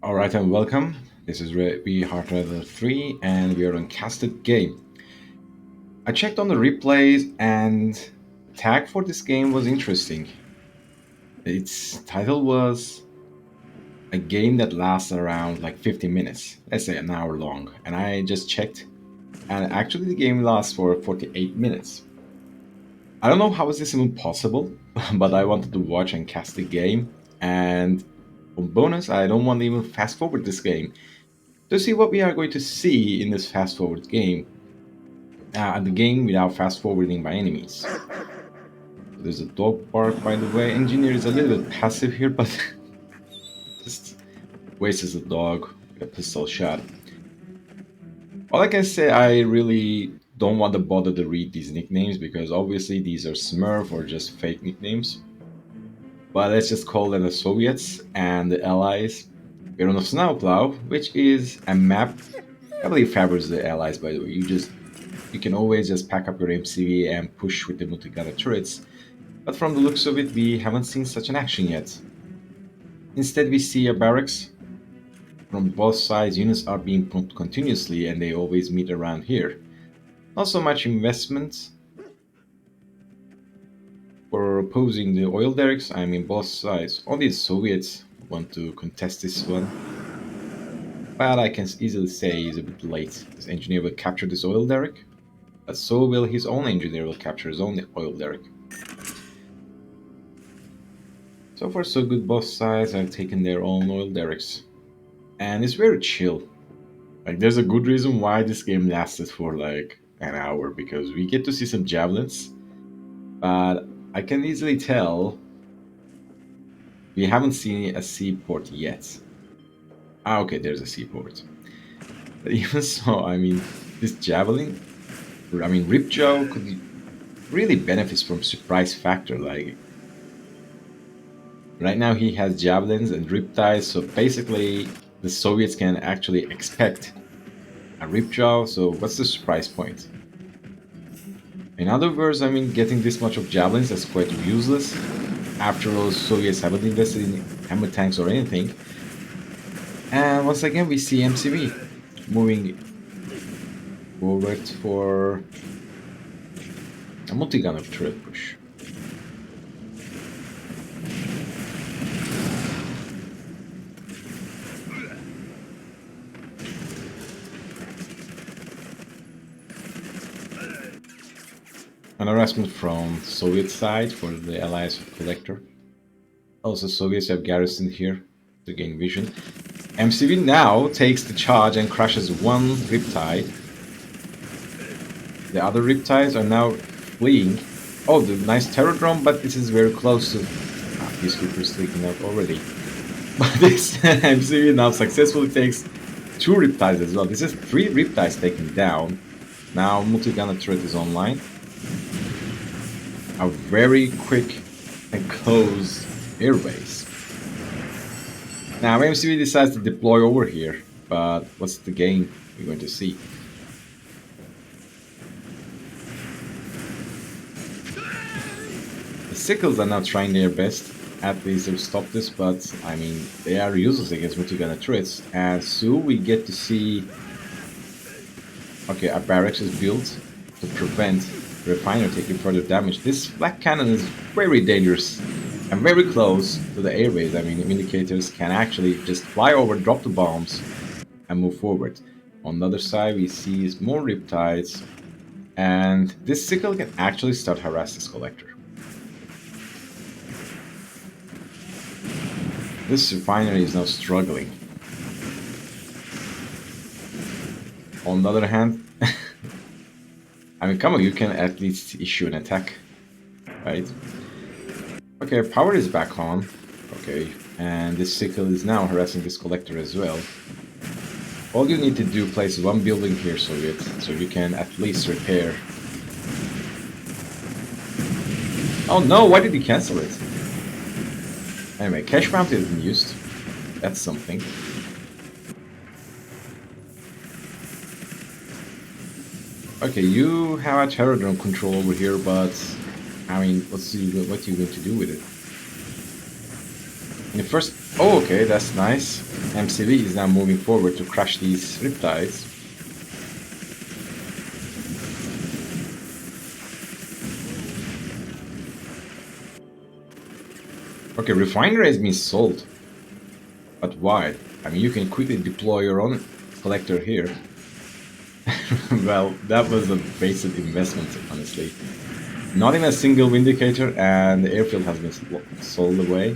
Alright, and welcome. This is We Heart Level 3 and we are on Casted Game. I checked on the replays and the tag for this game was interesting. Its title was a game that lasts around like 50 minutes, let's say an hour long. And I just checked and actually the game lasts for 48 minutes. I don't know how is this even possible, but I wanted to watch and cast the game, and on bonus I don't want to even fast forward this game to see what we are going to see in this fast forward game. The game without fast forwarding by any means. There's a dog bark, by the way. Engineer is a little bit passive here, but just wastes a dog with a pistol shot. All I can say, I really don't want to bother to read these nicknames because obviously these are Smurf or just fake nicknames. But let's just call them the Soviets and the Allies. We're on a snowplow, which is a map. I believe favors the Allies, by the way. You can always just pack up your MCV and push with the multi-gunner turrets, but from the looks of it, we haven't seen such an action yet. Instead, we see a barracks. From both sides, units are being pumped continuously and they always meet around here. Not so much investment for opposing the oil derricks, I mean both sides. Only the Soviets want to contest this one. But I can easily say he's a bit late. This engineer will capture this oil derrick, but so will his own engineer will capture his own oil derrick. So far so good, both sides have taken their own oil derricks. And it's very chill. Like there's a good reason why this game lasted for like an hour, because we get to see some javelins, but I can easily tell we haven't seen a seaport yet. Okay, there's a seaport. But even so, I mean, this javelin, Ripjaw could really benefits from surprise factor. Like right now he has javelins and riptides, so basically the Soviets can actually expect a ripjaw, so what's the surprise point? In other words, I mean, getting this much of javelins is quite useless. After all, Soviets haven't invested in hammer tanks or anything. And once again, we see MCV moving forward for a multi-gunner turret push. An harassment from Soviet side for the Allies collector. Also, Soviets have garrisoned here to gain vision. MCV now takes the charge and crushes one riptide. The other riptides are now fleeing. Oh, the nice terror drone, but this is very close to peacekeepers leaking out already. But this MCV now successfully takes two riptides as well. This is three riptides taken down. Now multi-gunner turret is online. A very quick and close airbase. Now MCV decides to deploy over here, but what's the game we're going to see? The sickles are now trying their best at least to stop this, but I mean they are useless against multi-gunner turrets, and soon we get to see a barracks is built to prevent the refiner taking further damage. This black cannon is very dangerous and very close to the airbase. I mean, indicators can actually just fly over, drop the bombs, and move forward. On the other side, we see more riptides, and this sickle can actually start harass this collector. This refinery is now struggling. On the other hand, I mean, come on, you can at least issue an attack, right? Okay, power is back on. Okay, and this sickle is now harassing this collector as well. All you need to do is place one building here, Soviet, so you can at least repair. Oh no, why did he cancel it? Anyway, cash mount isn't used. That's something. Okay, you have a terror drone control over here, but I mean, what are you going to do with it? The first, oh, okay, that's nice. MCV is now moving forward to crush these riptides. Okay, refinery has been sold. But why? I mean, you can quickly deploy your own collector here. Well, that was a wasted investment, honestly. Not even a single vindicator, and the airfield has been sold away.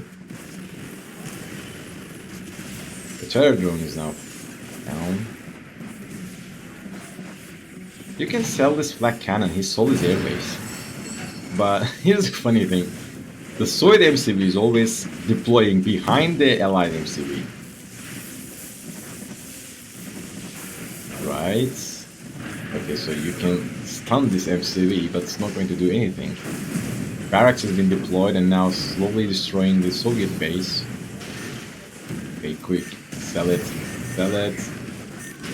The terror drone is now down. You can sell this flak cannon, he sold his airbase. But here's the funny thing. The Soviet MCV is always deploying behind the Allied MCV. Right? Okay, so you can stun this MCV, but it's not going to do anything. Barracks has been deployed and now slowly destroying the Soviet base. Okay, quick. Sell it. Sell it.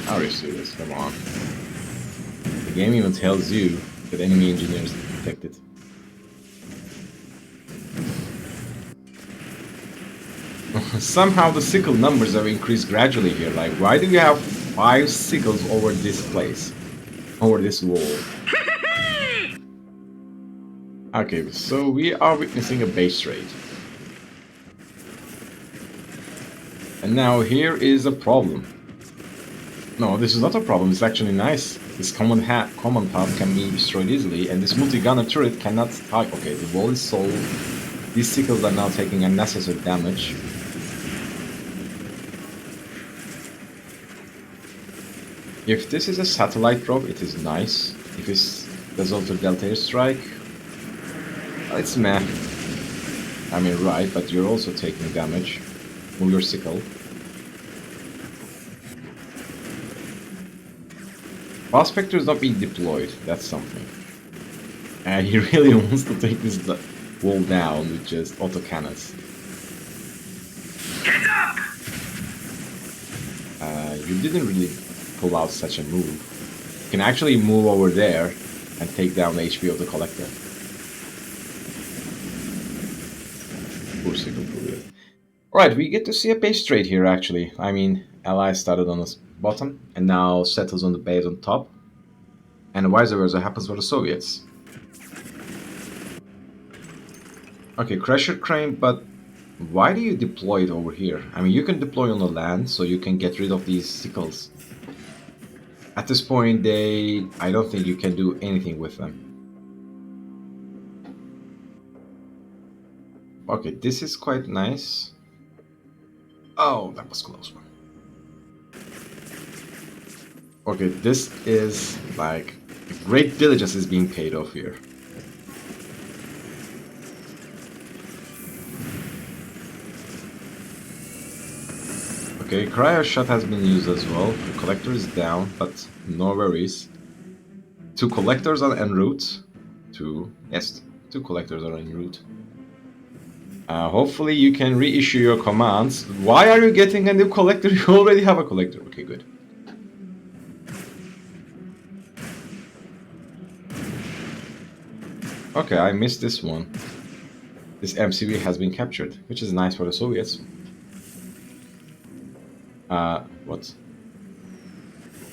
Are you serious? Come on. The game even tells you that enemy engineers detected. Somehow the sickle numbers have increased gradually here. Like, why do we have 5 sickles over this place? Over this wall? Okay, so we are witnessing a base raid. And now here is a problem. No, this is not a problem, it's actually nice. This common hub can be destroyed easily, and this multi-gunner turret cannot target. Okay, the wall is sold. These sickles are now taking unnecessary damage. If this is a satellite drop, it is nice. If it's deslator delta airstrike, it's meh. I mean, right, but you're also taking damage. Move your sickle. Prospector is not being deployed, that's something. And he really wants to take this wall down with just autocannons. Get up! You didn't really pull out such a move. You can actually move over there and take down the HP of the collector. Poor signal for it. Alright, we get to see a base trade here actually. I mean, Allies started on the bottom and now settles on the base on top. And vice versa happens for the Soviets. Okay, Crusher Crane, but why do you deploy it over here? I mean, you can deploy on the land so you can get rid of these sickles. At this point, I don't think you can do anything with them. Okay, this is quite nice. Oh, that was close one. Okay, this is like great diligence is being paid off here. Okay, cryo shot has been used as well. The collector is down, but no worries. 2 collectors are en route. Yes, 2 collectors are en route. Hopefully you can reissue your commands. Why are you getting a new collector? You already have a collector. Okay, good. Okay, I missed this one. This MCV has been captured, which is nice for the Soviets. What?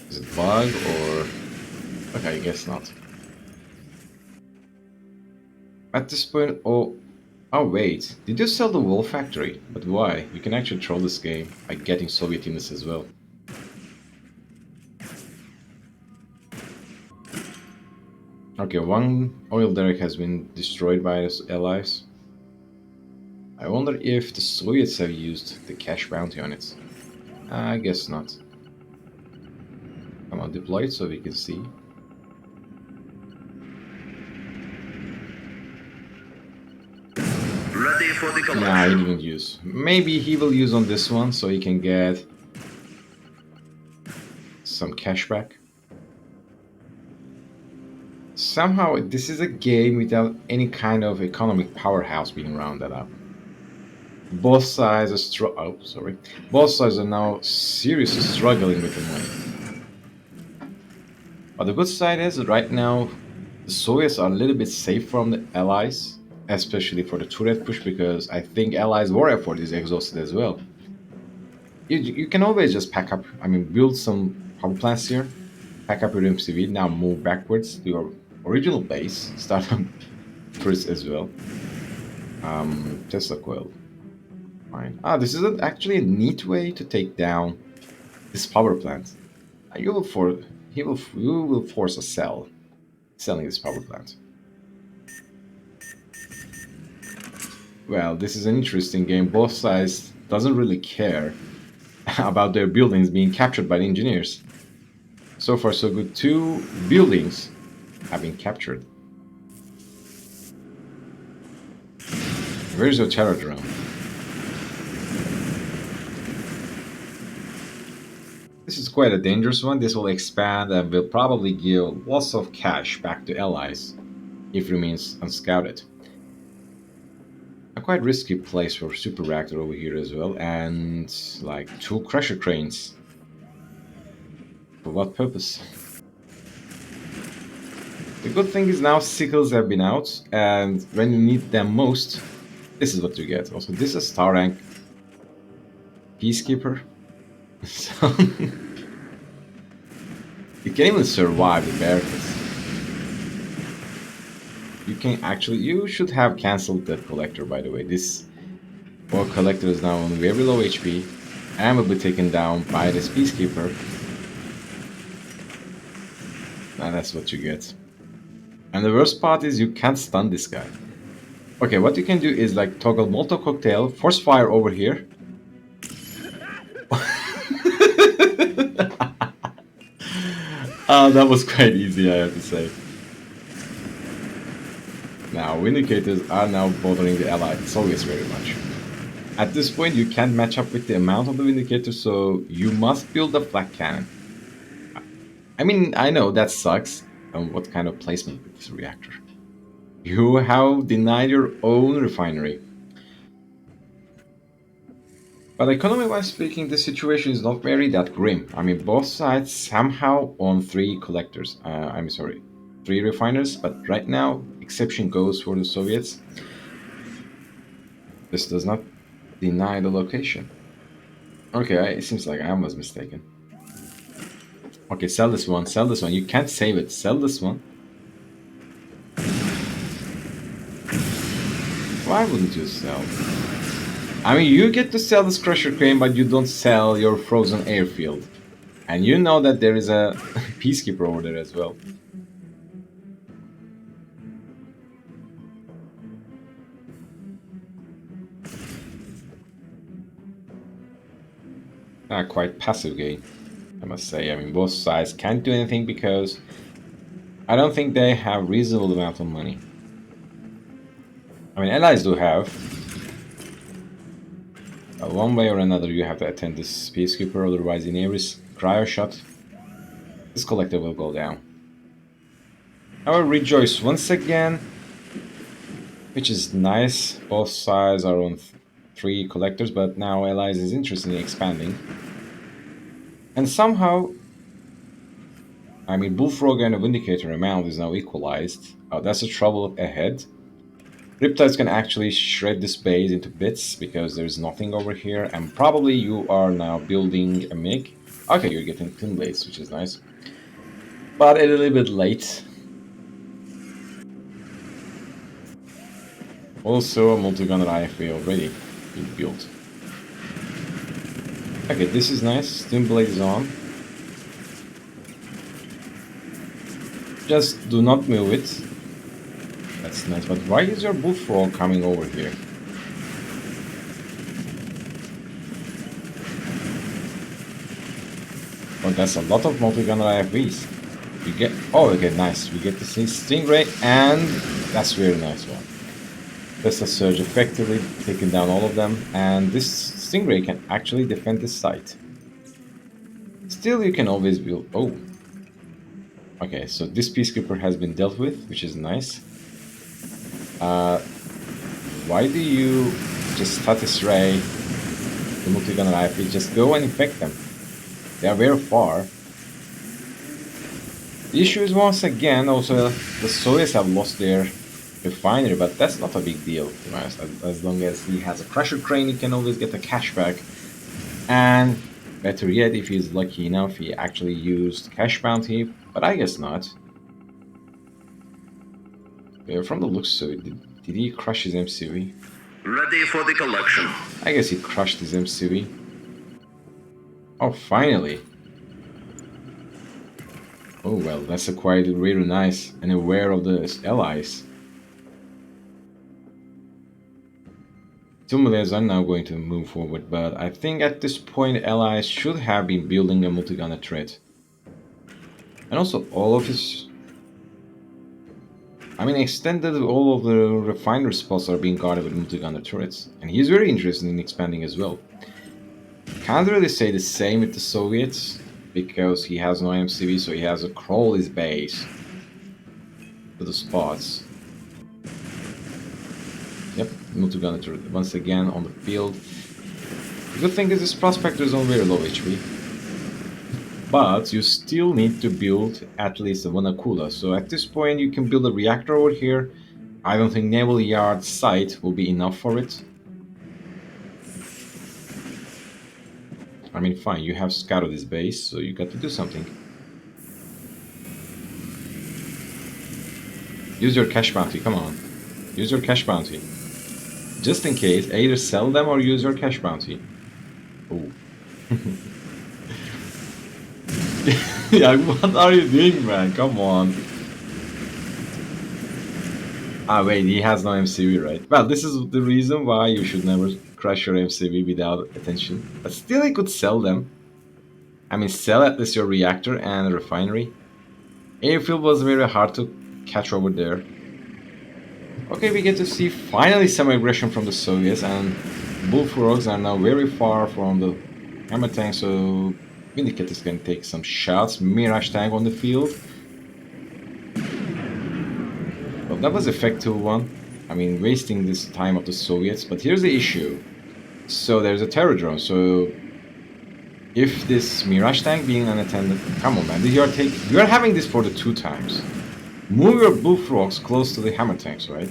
Is it bug or... Okay, I guess not. At this point, oh wait, did you sell the wall factory? But why? You can actually troll this game by getting Soviet units as well. Okay, 1 oil derrick has been destroyed by the Allies. I wonder if the Soviets have used the cash bounty on it. I guess not. Come on, deploy it so we can see. Ready for the collection. Nah, he didn't use. Maybe he will use on this one so he can get some cash back. Somehow, this is a game without any kind of economic powerhouse being rounded up. Both sides are Both sides are now seriously struggling with the money. But the good side is that right now the Soviets are a little bit safe from the Allies. especially for the turret push, because I think Allies' war effort is exhausted as well. You can always just pack up, I mean, build some power plants here, pack up your MCV, now move backwards to your original base, start on turrets as well. Tesla coil. Fine. This is actually a neat way to take down this power plant. You will for you will force a sell selling this power plant. Well, this is an interesting game. Both sides doesn't really care about their buildings being captured by the engineers. So far, so good. 2 buildings have been captured. Where's your terror drone? This is quite a dangerous one. This will expand and will probably give lots of cash back to allies if it remains unscouted. A quite risky place for super reactor over here as well, and like 2 crusher cranes. For what purpose? The good thing is now sickles have been out, and when you need them most, this is what you get. Also, this is star rank peacekeeper. So you can even survive the barricades. You should have cancelled that collector, by the way. This ore collector is now on very low HP and will be taken down by this peacekeeper. And that's what you get. And the worst part is you can't stun this guy. Okay, what you can do is like toggle Molotov cocktail, force fire over here. That was quite easy, I have to say. Now, Vindicators are now bothering the Allied Soviets very much. At this point, you can't match up with the amount of the Vindicators, so you must build a flak cannon. I mean, I know that sucks. And what kind of placement with this reactor? You have denied your own refinery. But economy-wise speaking, the situation is not very that grim. I mean, both sides somehow own 3 collectors. 3 refiners, but right now, exception goes for the Soviets. This does not deny the location. Okay, it seems like I was mistaken. Okay, sell this one, sell this one. You can't save it. Sell this one. Why wouldn't you sell? I mean, you get to sell this crusher crane, but you don't sell your frozen airfield. And you know that there is a peacekeeper over there as well. Quite passive game, I must say. I mean, both sides can't do anything because I don't think they have reasonable amount of money. I mean, allies do have. One way or another, you have to attend this peacekeeper, otherwise in every cryo shot, this collector will go down. I will rejoice once again, which is nice. Both sides are on 3 collectors, but now allies is interested in expanding. And somehow, I mean, Bullfrog and the Vindicator amount is now equalized. That's the trouble ahead. Riptides can actually shred this base into bits because there's nothing over here, and probably you are now building a MiG. Okay, you're getting twin blades, which is nice. But a little bit late. Also, a multi-gunner IFA already being built. Okay, this is nice. Twin blade is on. Just do not move it. That's nice, but why is your bullfrog coming over here? Oh, that's a lot of multi-gunner IFVs. You get, oh, okay, nice. We get to see Stingray, and that's a very nice one. That's a surge effectively taking down all of them, and this Stingray can actually defend this site. Still, you can always build. Oh, okay. So this peacekeeper has been dealt with, which is nice. Why do you just status ray the multi-gunner IFV? Just go and infect them. They are very far. The issue is once again also the Soviets have lost their refinery, but that's not a big deal, to be honest. As long as he has a crusher crane, he can always get a cashback. And better yet, if he's lucky enough, he actually used cash bounty, but I guess not. Yeah, from the looks of it, did he crush his MCV? Ready for the collection. I guess he crushed his MCV. Oh, finally. Oh well, that's quite really nice and aware of the allies. 2 millions are now going to move forward, but I think at this point allies should have been building a multi-gunner turret. And also all of his... I mean, extended all of the refinery spots are being guarded with multi-gunner turrets. And he's very interested in expanding as well. Can't really say the same with the Soviets, because he has no MCV, so he has to crawl his base to the spots. Yep, multi-gunner turret once again on the field. The good thing is this prospector is on very low HP. But you still need to build at least one akula. So at this point you can build a reactor over here. I don't think Naval Yard site will be enough for it. I mean, fine, you have scouted this base, so you got to do something. Use your cash bounty, come on. Use your cash bounty. Just in case, either sell them or use your cash bounty. Oh. Yeah, what are you doing, man? Come on. Ah, wait, he has no MCV, right? Well, this is the reason why you should never crush your MCV without attention. But still, he could sell them. I mean, sell at least your reactor and refinery. Airfield was very hard to catch over there. Okay, we get to see finally some aggression from the Soviets, and bullfrogs are now very far from the hammer tank, so Vindicator's gonna take some shots. Mirage tank on the field. Well, that was effective one. I mean, wasting this time of the Soviets, but here's the issue. So there's a terror drone, so if this Mirage tank being unattended... Come on, man, you are having this for the 2 times. Move your bullfrogs close to the hammer tanks, right?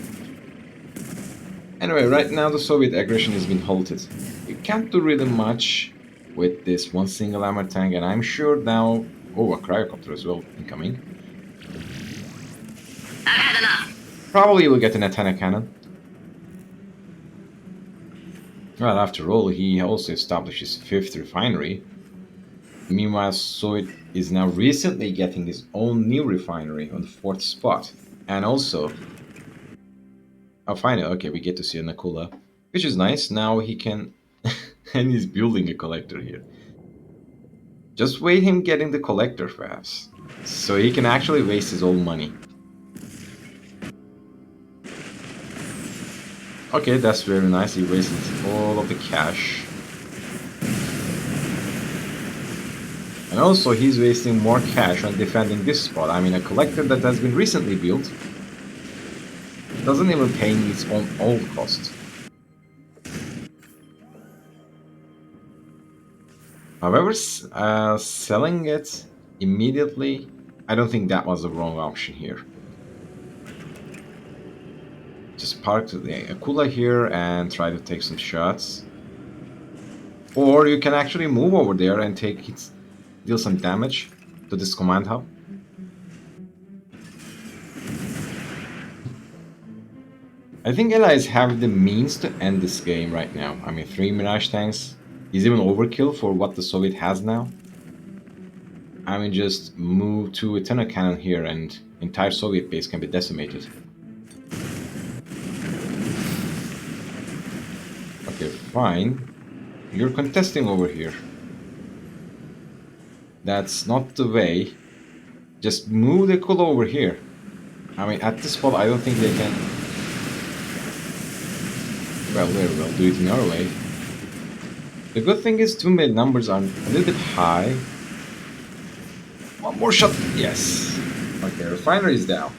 Anyway, right now the Soviet aggression has been halted. You can't do really much with this one single hammer tank, and I'm sure now... Oh, a cryocopter as well incoming. I've had enough. Probably will get an antenna cannon. Well, after all, he also established his 5th refinery. Meanwhile, Soviet is now recently getting his own new refinery on the 4th spot. And also... Oh, finally, okay, we get to see an akula, which is nice. Now he can... and he's building a collector here. Just wait him getting the collector fast, so he can actually waste his own money. Okay, that's very nice. He wasted all of the cash. And also he's wasting more cash on defending this spot. I mean, a collector that has been recently built doesn't even pay its own old cost. However, selling it immediately, I don't think that was the wrong option here. Just park the akula here and try to take some shots. Or you can actually move over there and deal some damage to this command hub. I think allies have the means to end this game right now. I mean, 3 Mirage tanks is even overkill for what the Soviet has now. I mean, just move to a antenna cannon here and entire Soviet base can be decimated. Okay, fine. You're contesting over here. That's not the way. Just move the akula over here. I mean, at this spot, I don't think they can... Well, very well, do it in our way. The good thing is 2 mid numbers are a little bit high. One more shot. Yes. Okay, refinery is down.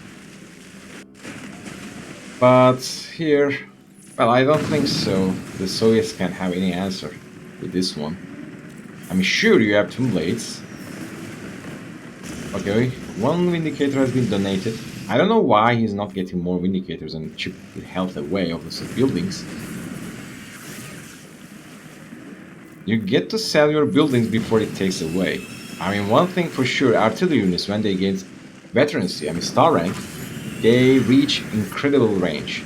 But here... Well, I don't think so. The Soviets can't have any answer with this one. I'm sure you have 2 blades. Okay, 1 Vindicator has been donated. I don't know why he's not getting more Vindicators and chip health away of the buildings. You get to sell your buildings before it takes away. I mean, one thing for sure, artillery units, when they get veterancy, I mean star rank, they reach incredible range.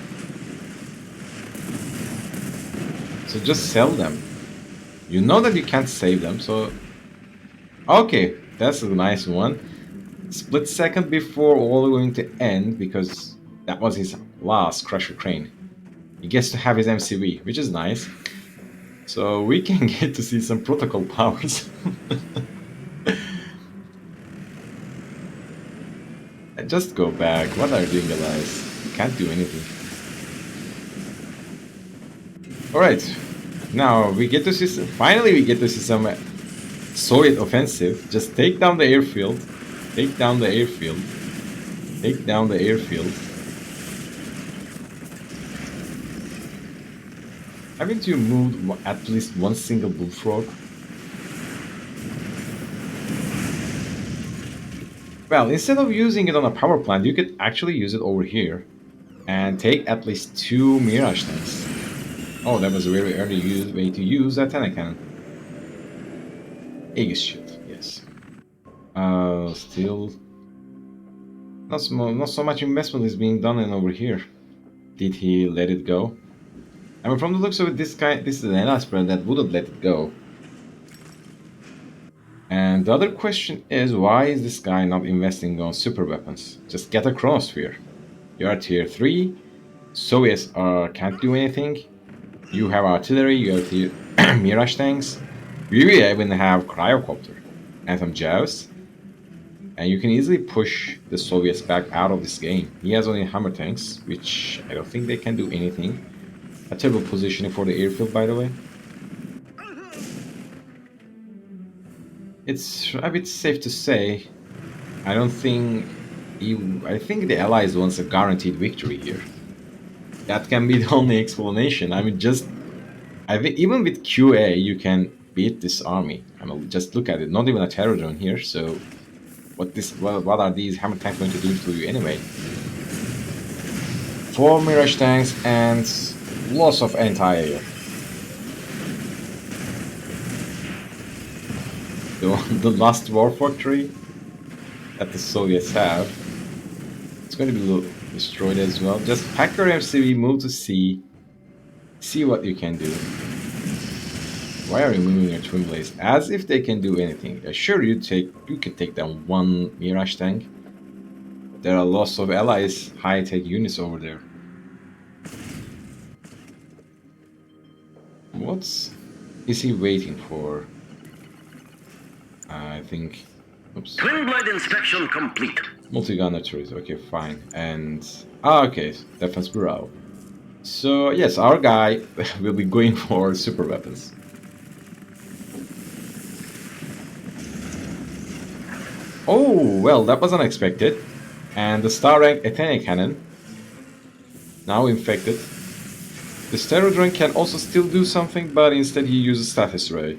So just sell them. You know that you can't save them, so... Okay, that's a nice one. Split second before all going to end, because that was his last Crusher Crane. He gets to have his MCV, which is nice. So we can get to see some protocol powers. Just go back. What are you doing, guys? Can't do anything. Alright. Now we get to see some, finally we get to see some Soviet offensive. Just take down the airfield. Take down the airfield. Take down the airfield. Haven't you moved at least one single bullfrog? Well, instead of using it on a power plant, you could actually use it over here and take at least 2 Mirage tanks. Oh, that was a very early way to use that antenna cannon. Aegis shield, yes. Still, not so much investment is being done in over here. Did he let it go? I mean, from the looks of it, this is an LS brand that wouldn't let it go. And the other question is, why is this guy not investing on super weapons? Just get a chronosphere. You are tier 3. Soviets can't do anything. You have artillery, you have tier Mirage tanks. We will even have cryocopter and some Javs. And you can easily push the Soviets back out of this game. He has only hammer tanks, which I don't think they can do anything. A terrible positioning for the airfield, by the way. It's a bit safe to say, I don't think I think the Allies wants a guaranteed victory here. That can be the only explanation. I mean, I think even with QA you can beat this army. I mean, just look at it. Not even a terror drone here. So, what are these hammer tanks going to do to you anyway? 4 Mirage tanks and loss of anti-air. The last war factory that the Soviets have, it's going to be destroyed as well. Just pack your MCV, move to C, see what you can do. Why are you moving your twin blades? As if they can do anything. Sure, you can take down 1 Mirage tank. There are lots of allies, high-tech units over there. What is he waiting for? I think... Oops. Twin blade inspection complete. Multi-gunner turret, okay, fine. And... okay, Defense Bureau. So, yes, our guy will be going for super weapons. Oh, well, that was unexpected. And the star rank Athena cannon, now infected. The Stereo Drone can also still do something, but instead he uses Status Ray.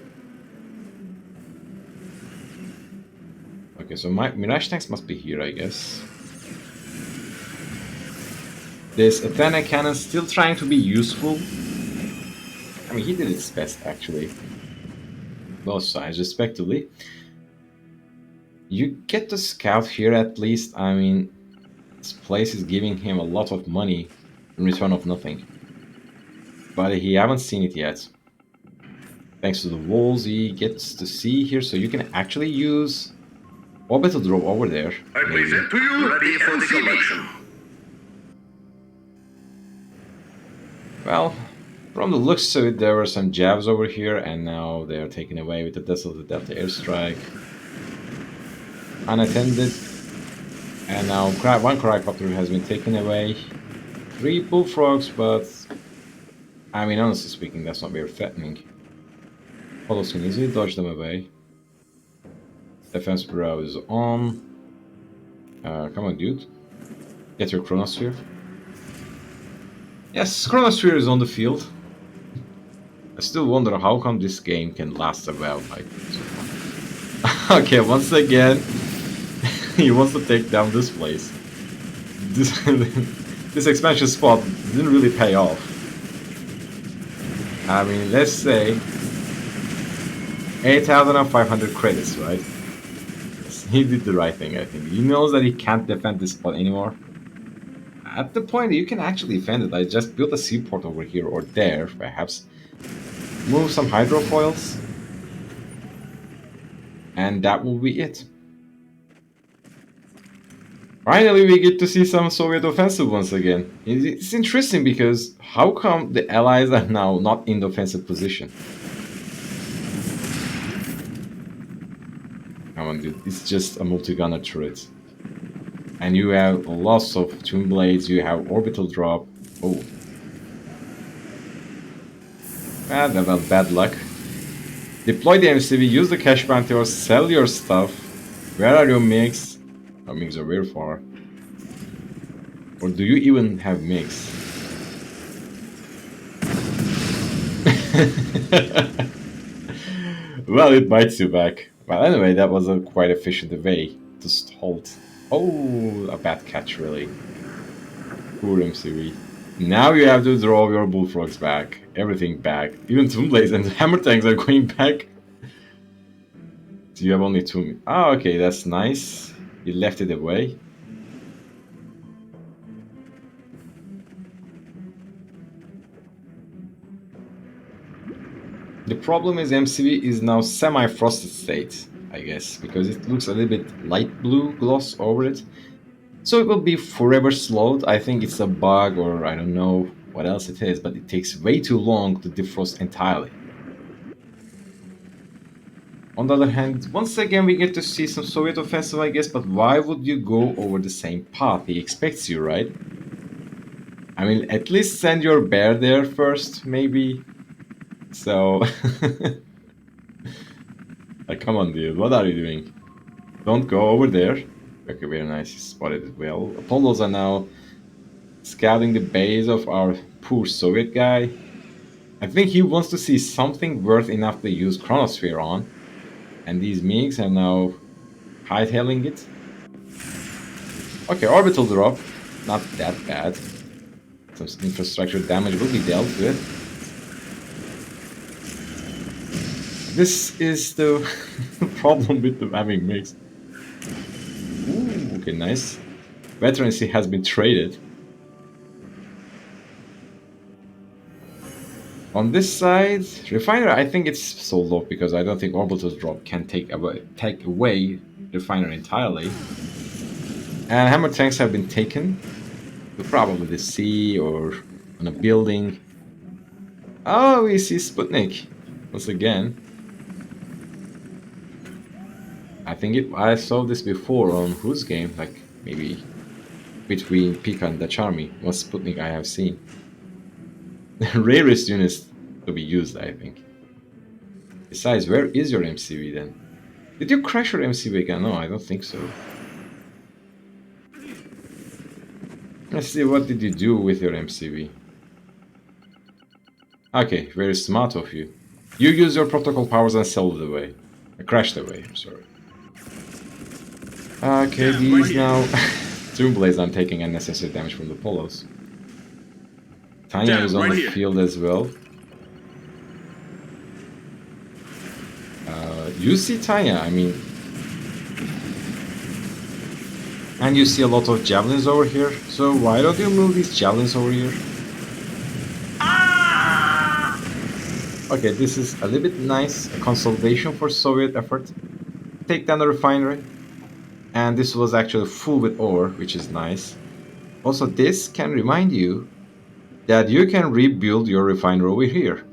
Okay, so my Mirage tanks must be here, I guess. This Athena cannon still trying to be useful. I mean, he did its best, actually. Both sides, respectively. You get to scout here at least. I mean, this place is giving him a lot of money in return of nothing. But he haven't seen it yet. Thanks to the walls he gets to see here, so you can actually use orbital drop over there. I present to you ready for the collection. Well, from the looks of it, there were some jabs over here, and now they are taken away with the Deslator Delta airstrike. Unattended. And now one cryocopter has been taken away. 3 bullfrogs, but I mean, honestly speaking, that's not very threatening. Polos can easily dodge them away. Defense Bureau is on. Come on, dude. Get your chronosphere. Yes, chronosphere is on the field. I still wonder how come this game can last a while like this. Okay, once again, he wants to take down this place. this this expansion spot didn't really pay off. I mean, let's say 8,500 credits, right? He did the right thing, I think. He knows that he can't defend this spot anymore. At the point you can actually defend it, I just built a seaport over here or there, perhaps. Move some hydrofoils. And that will be it. Finally, we get to see some Soviet offensive once again. It's interesting because how come the Allies are now not in the offensive position? Come on, dude. It's just a multi-gunner turret. And you have lots of twin blades, you have orbital drop. Oh. Ah, that was bad luck. Deploy the MCV, use the cash bounty or sell your stuff. Where are your MiGs? Our MiGs are very far. Or do you even have MiGs? Well, it bites you back. Well, anyway, that was a quite efficient way to halt. Oh, a bad catch, really. Poor MCV. Now you have to draw your bullfrogs back. Everything back. Even twin blades and hammer tanks are going back. So you have only two. Oh, okay, that's nice. You left it away. The problem is MCV is now semi-frosted state, I guess, because it looks a little bit light blue gloss over it. So it will be forever slowed. I think it's a bug or I don't know what else it is, but it takes way too long to defrost entirely. On the other hand, once again we get to see some Soviet offensive, I guess, but why would you go over the same path? He expects you, right? I mean, at least send your bear there first, maybe. So... like, come on, dude, what are you doing? Don't go over there. Okay, very nice, you spotted it well. Apollos are now scouting the base of our poor Soviet guy. I think he wants to see something worth enough to use Chronosphere on. And these MiGs are now hightailing it. Okay, orbital drop. Not that bad. Some infrastructure damage will be dealt with. This is the problem with the having MiGs. Ooh, okay, nice. Veterancy has been traded. On this side, Refiner, I think it's sold off because I don't think orbital drop can take away Refiner entirely. And hammer tanks have been taken to probably the sea or on a building. Oh, we see Sputnik once again. I think I saw this before on whose game, like maybe between Pika and Dutch Army. What Sputnik I have seen. Rarest units to be used, I think. Besides, where is your MCV then? Did you crash your MCV again? No, I don't think so. Let's see, what did you do with your MCV? Okay, very smart of you. You use your protocol powers and sailed away. Crashed away, I'm sorry. Okay, these now... Twin blades are taking unnecessary damage from the Polos. Tanya is on the field as well. You see Tanya, I mean... And you see a lot of javelins over here, so why don't you move these javelins over here? Okay, this is a little bit nice, a consolidation for Soviet effort. Take down the refinery. And this was actually full with ore, which is nice. Also, this can remind you that you can rebuild your refinery over here.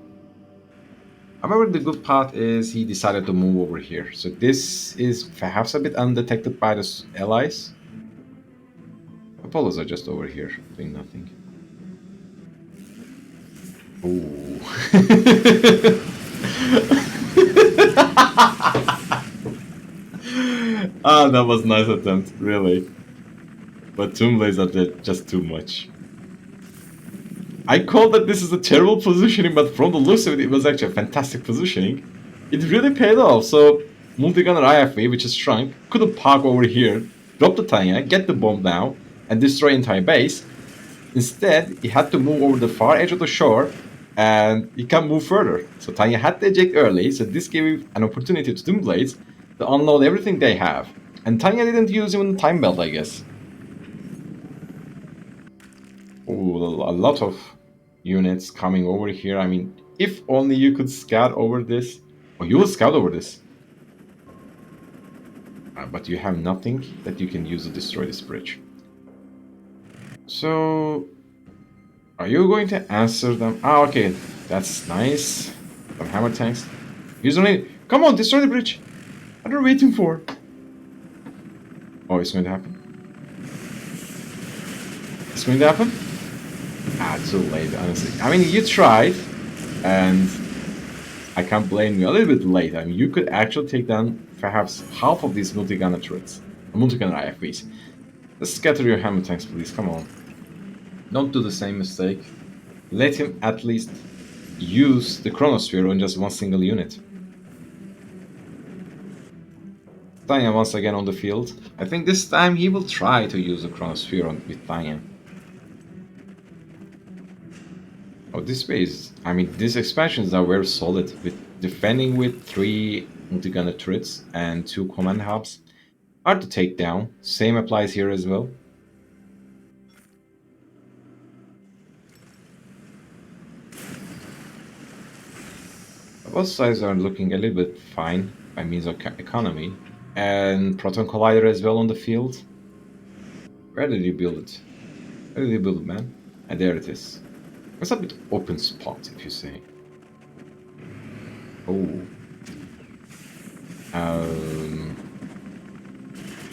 However, the good part is he decided to move over here. So this is perhaps a bit undetected by the Allies. Apollos are just over here, doing nothing. Ooh. Ah, that was a nice attempt, really. But Tomb Blades are just too much. I called that this is a terrible positioning, but from the looks of it, it was actually a fantastic positioning. It really paid off, so multi-gunner IFV, which is shrunk, couldn't park over here, drop the Tanya, get the bomb now, and destroy entire base. Instead, he had to move over the far edge of the shore, and he can't move further. So Tanya had to eject early, so this gave an opportunity to Doom Blades to unload everything they have. And Tanya didn't use even the time belt, I guess. Ooh, a lot of units coming over here. I mean, if only you could scout over this. Oh, you will scout over this. But you have nothing that you can use to destroy this bridge. So, are you going to answer them? Ah, okay, that's nice. Some hammer tanks. Use only. Come on, destroy the bridge. What are you waiting for? Oh, it's going to happen. It's going to happen? Ah, too late, honestly. I mean, you tried, and I can't blame you. A little bit late. I mean, you could actually take down perhaps half of these multi-gunner turrets, multi-gunner IFVs. Let's scatter your hammer tanks, please. Come on. Don't do the same mistake. Let him at least use the chronosphere on just one single unit. Tanya once again on the field. I think this time he will try to use the chronosphere with Tanya. Oh, this base, I mean, these expansions are very solid, with defending with 3 multi-gunner turrets and 2 command hubs. Hard to take down. Same applies here as well. Both sides are looking a little bit fine by means of economy. And Proton Collider as well on the field. Where did you build it? Where did you build it, man? And there it is. It's a bit open spot, if you say. Oh.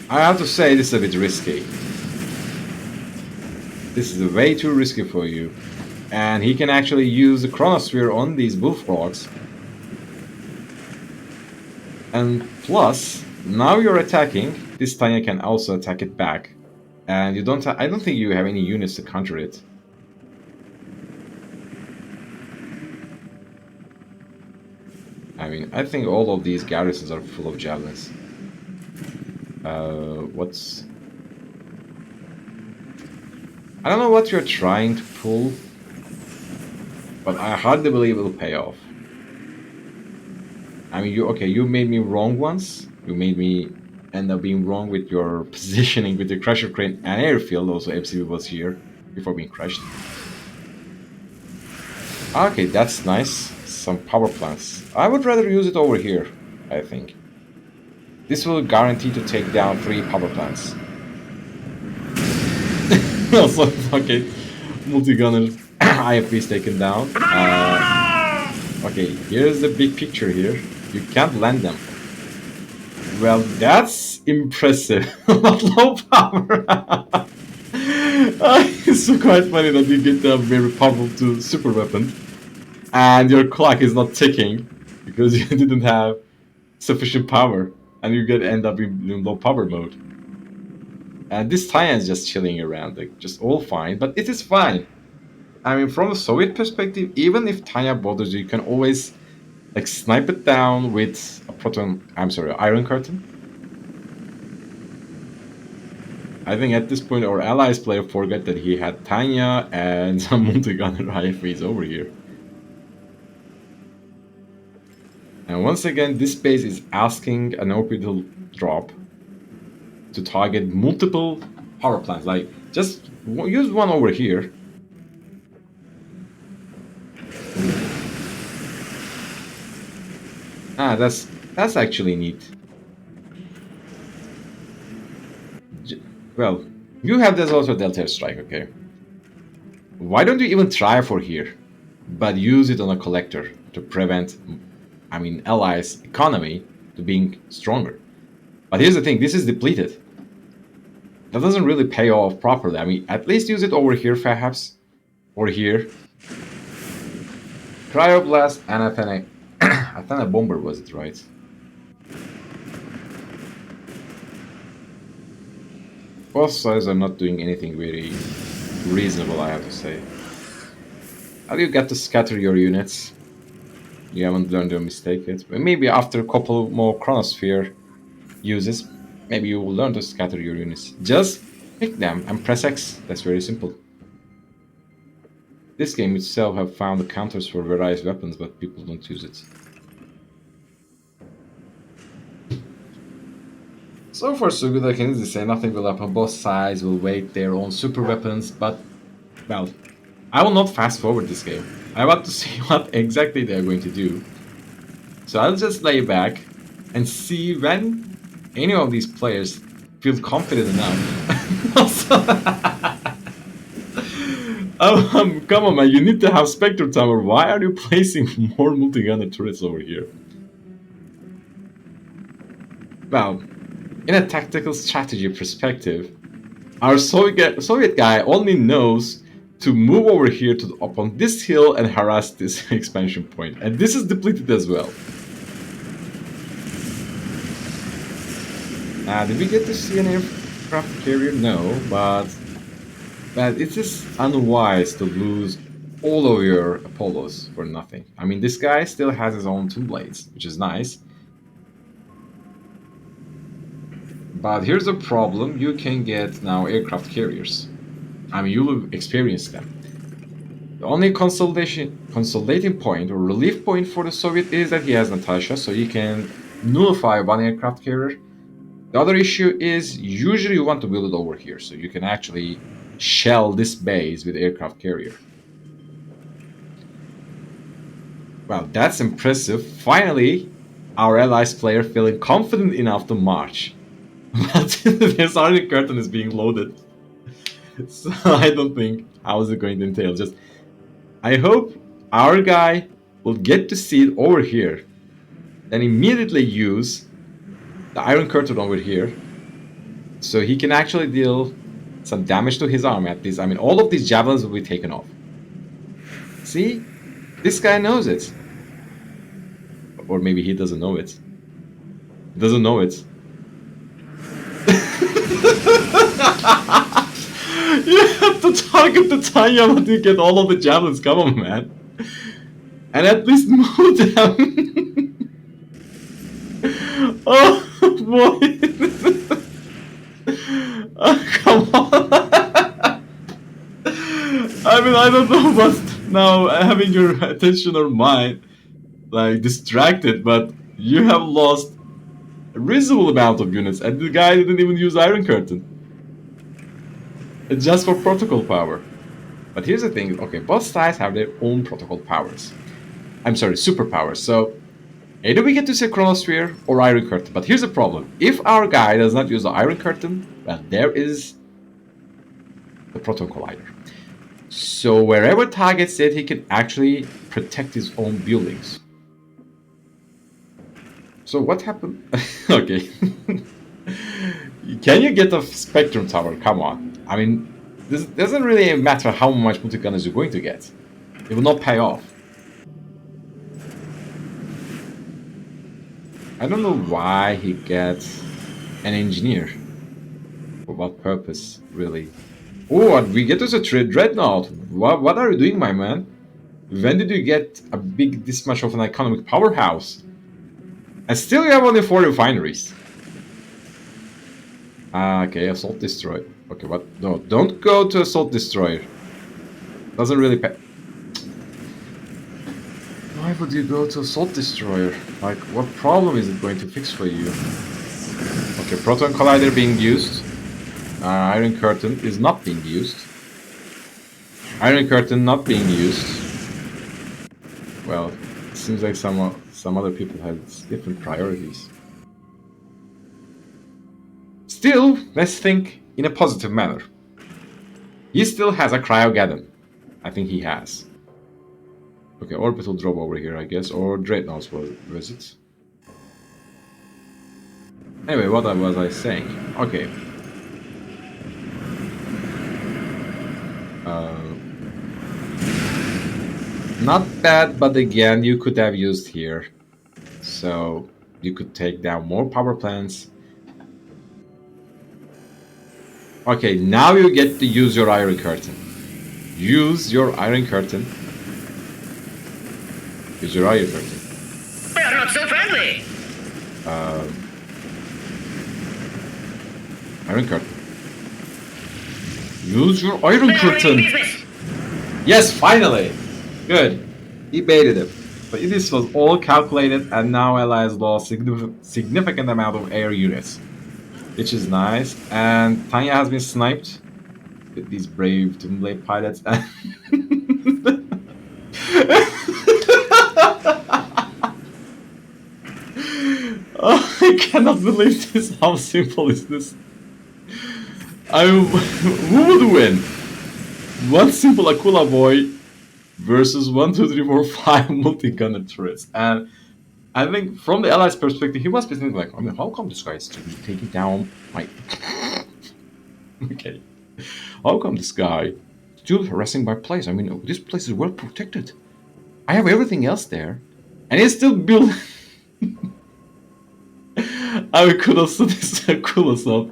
I have to say this is a bit risky. This is way too risky for you. And he can actually use the chronosphere on these bullfrogs. And plus, now you're attacking. This Tanya can also attack it back. And you don't I don't think you have any units to counter it. I mean, I think all of these garrisons are full of javelins. What's... I don't know what you're trying to pull, but I hardly believe it will pay off. I mean, you made me wrong once. You made me end up being wrong with your positioning with the crusher crane and airfield. Also, FCB was here before being crushed. Okay, that's nice. Some power plants. I would rather use it over here, I think. This will guarantee to take down 3 power plants. Also, okay, multi-gunner IFV is taken down. Okay, here's the big picture here. You can't land them. Well, that's impressive. Not low power. It's so quite funny that you get a very powerful super weapon, and your clock is not ticking because you didn't have sufficient power, and you end up in low power mode. And this Tanya is just chilling around, like just all fine, but it is fine. I mean, from a Soviet perspective, even if Tanya bothers you, you can always like snipe it down with a Iron Curtain. I think at this point our allies player forgot that he had Tanya and some multi-gunner IFVs over here. And once again, this base is asking an orbital drop to target multiple power plants. Like, just use one over here. Ah, that's actually neat. Well, you have this also Delta Airstrike, okay? Why don't you even try for here, but use it on a collector to prevent, I mean, allies' economy to being stronger? But here's the thing, this is depleted. That doesn't really pay off properly. I mean, at least use it over here, perhaps, or here. Cryoblast and Athena Bomber, was it right? Both sides are not doing anything very reasonable, I have to say. How do you get to scatter your units? You haven't learned your mistake yet. But maybe after a couple more Chronosphere uses, maybe you will learn to scatter your units. Just pick them and press X. That's very simple. This game itself have found the counters for various weapons, but people don't use it. So far so good, I can easily say nothing will happen. Both sides will wait their own super weapons, but, well, I will not fast forward this game. I want to see what exactly they're going to do. So I'll just lay back and see when any of these players feel confident enough. Come on man, you need to have Spectre Tower. Why are you placing more multi-gunner turrets over here? Well, in a tactical strategy perspective, our Soviet guy only knows to move over here to up on this hill and harass this expansion point. And this is depleted as well. Did we get to see an aircraft carrier? No, but it's just unwise to lose all of your Apollos for nothing. I mean, this guy still has his own twin blades, which is nice. But here's the problem, you can get now aircraft carriers. I mean, you will experience them. The only consolidating point or relief point for the Soviet is that he has Natasha, so you can nullify one aircraft carrier. The other issue is usually you want to build it over here, so you can actually shell this base with aircraft carrier. Well, that's impressive. Finally, our allies player feeling confident enough to march. But this Iron Curtain is being loaded. So I don't think how is it going to entail. Just I hope our guy will get to see it over here. Then immediately use the Iron Curtain over here. So he can actually deal some damage to his army at least. I mean, all of these javelins will be taken off. See? This guy knows it. Or maybe he doesn't know it. He doesn't know it. You have to target the Tanya to get all of the javelins. Come on, man. And at least move them. Oh, boy. Oh, come on. I mean, I don't know what's now having your attention or mind like distracted, but you have lost a reasonable amount of units, and the guy didn't even use Iron Curtain. It's just for protocol power. But here's the thing, okay, both sides have their own protocol powers. I'm sorry, superpowers. So either we get to see Chronosphere or Iron Curtain. But here's the problem. If our guy does not use the Iron Curtain, well, there is the Proton Collider. So wherever targets it, he can actually protect his own buildings. So what happened? Okay. Can you get a Spectrum Tower? Come on. I mean, this doesn't really matter how much multi-gunners you're going to get. It will not pay off. I don't know why he gets an engineer. For what purpose, really? Oh, we get us a Dreadnought. What are you doing, my man? When did you get this much of an economic powerhouse? And still you have only 4 refineries. Okay, Assault Destroyer. Okay, what? No, don't go to Assault Destroyer. Doesn't really pay. Why would you go to Assault Destroyer? Like, what problem is it going to fix for you? Okay, Proton Collider being used. Iron Curtain is not being used. Iron Curtain not being used. Well, it seems like some other people had different priorities. Still, let's think in a positive manner. He still has a Cryogeddon. I think he has. Okay, Orbital drop over here, I guess, or Dreadnoughts was it? Anyway, what was I saying? Okay. Not bad, but again, you could have used here. So, you could take down more power plants. Okay, now you get to use your Iron Curtain. Use your Iron Curtain. Use your Iron Curtain. They are not so friendly. Iron Curtain. Use your iron Better curtain. business. Yes, finally. Good. He baited him. But this was all calculated, and now Allies lost significant amount of air units, which is nice. And Tanya has been sniped with these brave Twin Blade pilots. Oh, I cannot believe this. How simple is this? Who would win? One simple Akula boy versus 1, 2, 3, 4, 5 multi-gunner turrets. And I think from the Allies' perspective, he must be thinking like, I mean, how come this guy is taking down my... Okay. How come this guy still harassing my place? I mean, this place is well protected. I have everything else there. And he's still building... I could also this cool us up.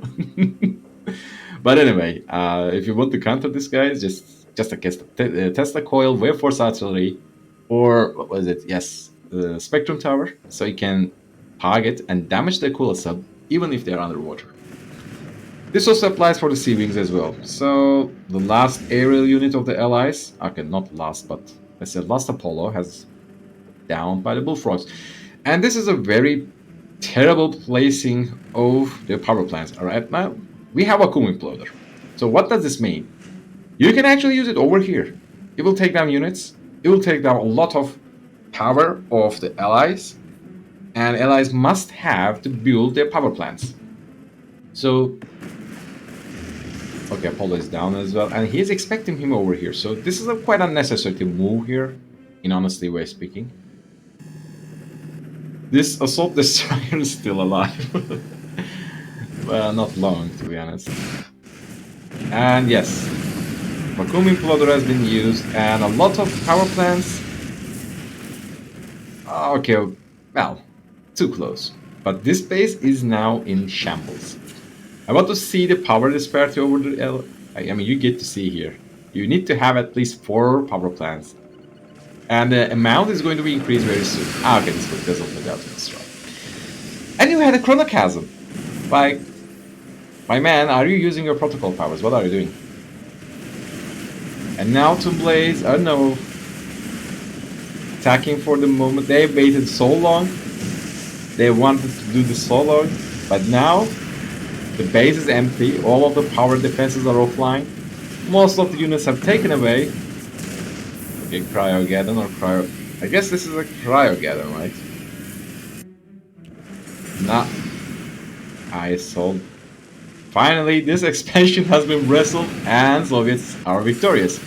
But anyway, if you want to counter this guy, just a Tesla coil, wave force artillery, or what was it? Yes, the Spectrum Tower, so you can target and damage the Akula sub even if they're underwater. This also applies for the Sea Wings as well. So the last aerial unit of the Allies, okay, not last, but let's say last Apollo has downed by the Bullfrogs, and this is a very terrible placing of the power plants. All right, now we have a Kum imploder. So what does this mean? You can actually use it over here. It will take down units. It will take down a lot of power of the Allies, and Allies must have to build their power plants. So, okay, Apollo is down as well, and he's expecting him over here. So this is a quite unnecessary to move here, in honestly way speaking. This assault destroyer is still alive. Well, not long, to be honest. And yes, Vacuum imploder has been used, and a lot of power plants. Okay, well, too close. But this base is now in shambles. I want to see the power disparity over the L. I mean, you get to see here. You need to have at least 4 power plants. And the amount is going to be increased very soon. Okay, this was because of the Delta strike. And you had a chronochasm. Like, my man, are you using your protocol powers? What are you doing? And now Twin Blades, I don't know, attacking for the moment. They waited so long. They wanted to do this so long. But now, the base is empty. All of the power defenses are offline. Most of the units have taken away. Okay, Cryogeddon or Cryo... I guess this is a Cryogeddon, right? Nah. I sold. Finally, this expansion has been wrestled and Soviets are victorious.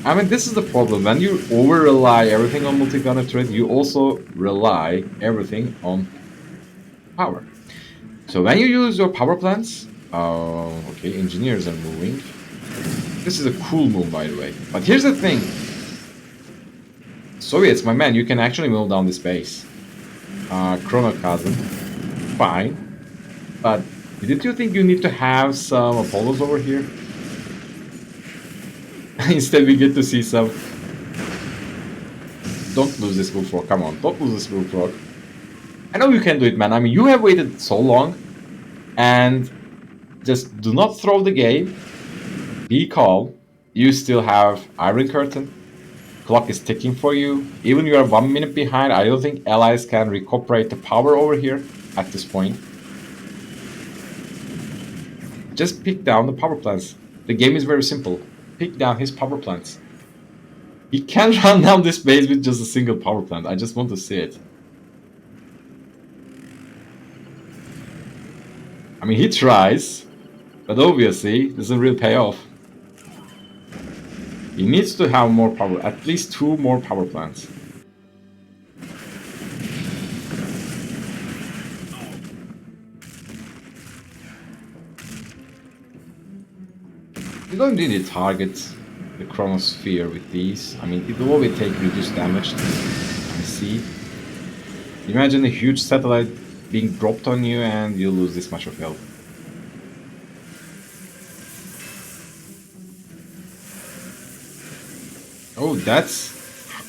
I mean, this is the problem. When you over-rely everything on multi-gunner turret, you also rely everything on power. So when you use your power plants... okay, engineers are moving. This is a cool move, by the way. But here's the thing. Soviets, my man, you can actually move down this base. Chronochasm. Fine. But didn't you think you need to have some Apollos over here? Instead we get to see some... Don't lose this bullfrog, come on, don't lose this bullfrog. I know you can do it, man. I mean, you have waited so long. And just do not throw the game. Be calm. You still have Iron Curtain. Clock is ticking for you. Even you are 1 minute behind, I don't think Allies can recuperate the power over here at this point. Just pick down the power plants. The game is very simple. Pick down his power plants. He can't run down this base with just a single power plant. I just want to see it. I mean, he tries, but obviously it doesn't really pay off. He needs to have more power, at least 2 more power plants. You don't really target the chronosphere with these. I mean, it will always take reduced damage to the sea. Imagine a huge satellite being dropped on you and you lose this much of health. Oh, that's...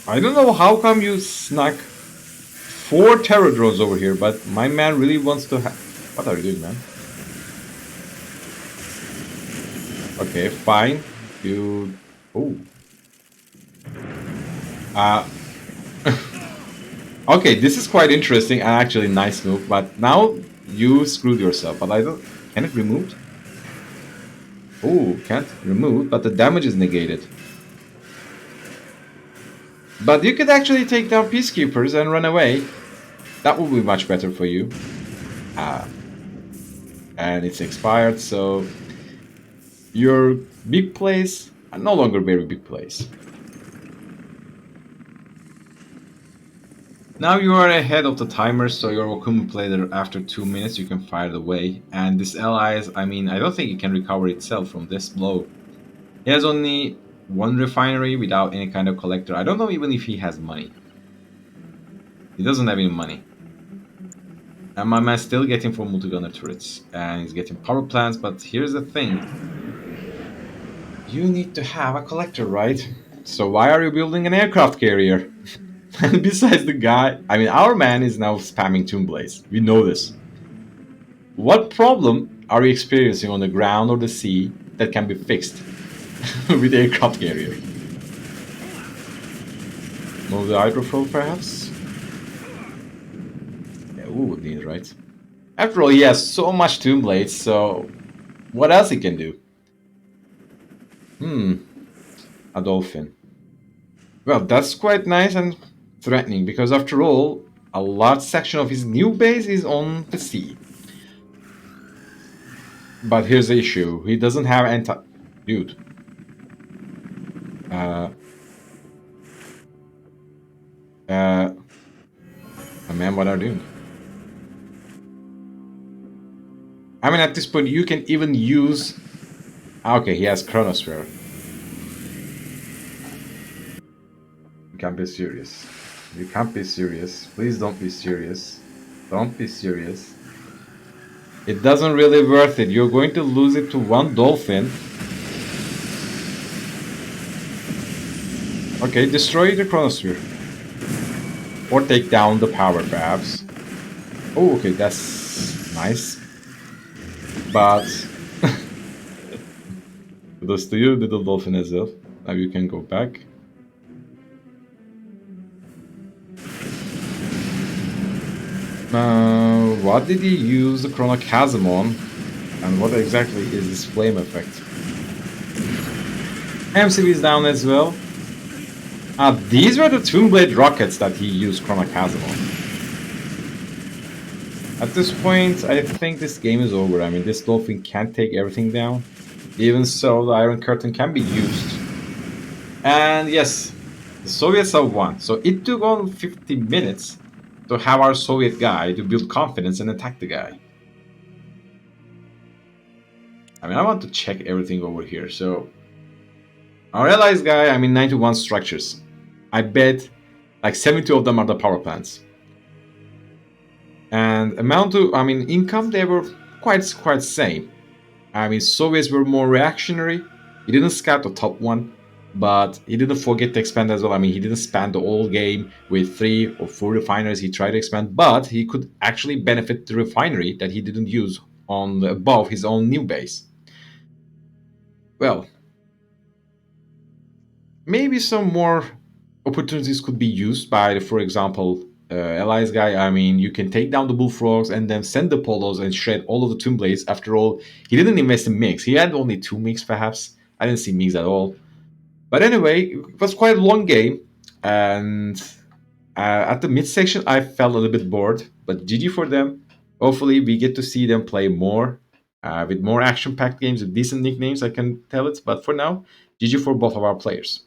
I don't know how come you snuck 4 terror drones over here, but my man really wants to have... What are you doing, man? Okay, fine. You. Oh. Uh, okay, this is quite interesting and actually nice move, but now you screwed yourself. But I don't. Can it removed? Oh, can't remove, but the damage is negated. But you could actually take down peacekeepers and run away. That would be much better for you. Uh, and it's expired, so your big plays are no longer very big plays. Now you are ahead of the timer, so your accumulator after 2 minutes you can fire it away. And this allies, I mean, I don't think it can recover itself from this blow. He has only one refinery without any kind of collector. I don't know even if he has money. He doesn't have any money. And my man's still getting for multi-gunner turrets. And he's getting power plants, but here's the thing. You need to have a collector, right? So why are you building an aircraft carrier? And besides the guy, I mean, our man is now spamming Tomb Blaze. We know this. What problem are you experiencing on the ground or the sea that can be fixed with aircraft carrier? Move the hydrofoil, perhaps? Yeah, we would need, right? After all, he has so much Tomb Blades, so what else he can do? A dolphin. Well, that's quite nice and threatening because, after all, a large section of his new base is on the sea. But here's the issue: he doesn't have anti. Dude. Uh. Uh. Man, what are you doing? I mean, at this point, you can even use. Okay, he has Chronosphere. You can't be serious. You can't be serious. Please don't be serious. Don't be serious. It doesn't really worth it. You're going to lose it to one dolphin. Okay, destroy the Chronosphere. Or take down the power, perhaps. Oh, okay, that's nice. But kudos to you, little dolphin as well. Now you can go back. What did he use the Chronochasm on? And what exactly is this flame effect? MCV is down as well. These were the Twin Blade rockets that he used Chronochasm on. At this point, I think this game is over. I mean, this dolphin can't take everything down. Even so, the Iron Curtain can be used. And yes, the Soviets have won. So it took on 50 minutes to have our Soviet guy to build confidence and attack the guy. I mean, I want to check everything over here. So our allies guy, I mean, 91 structures. I bet like 72 of them are the power plants. And amount to, I mean, income, they were quite same. I mean, Soviets were more reactionary. He didn't scout the top one, but he didn't forget to expand as well. I mean, he didn't spend the whole game with 3 or 4 refineries. He tried to expand, but he could actually benefit the refinery that he didn't use on above his own new base. Well, maybe some more opportunities could be used by, for example, Allies guy. I mean, you can take down the bullfrogs and then send the polos and shred all of the twin blades. After all, he didn't invest in MiGs. He had only 2 MiGs, perhaps. I didn't see MiGs at all. But anyway, it was quite a long game, and at the midsection, I felt a little bit bored. But GG for them. Hopefully, we get to see them play more with more action-packed games with decent nicknames. I can tell it. But for now, GG for both of our players.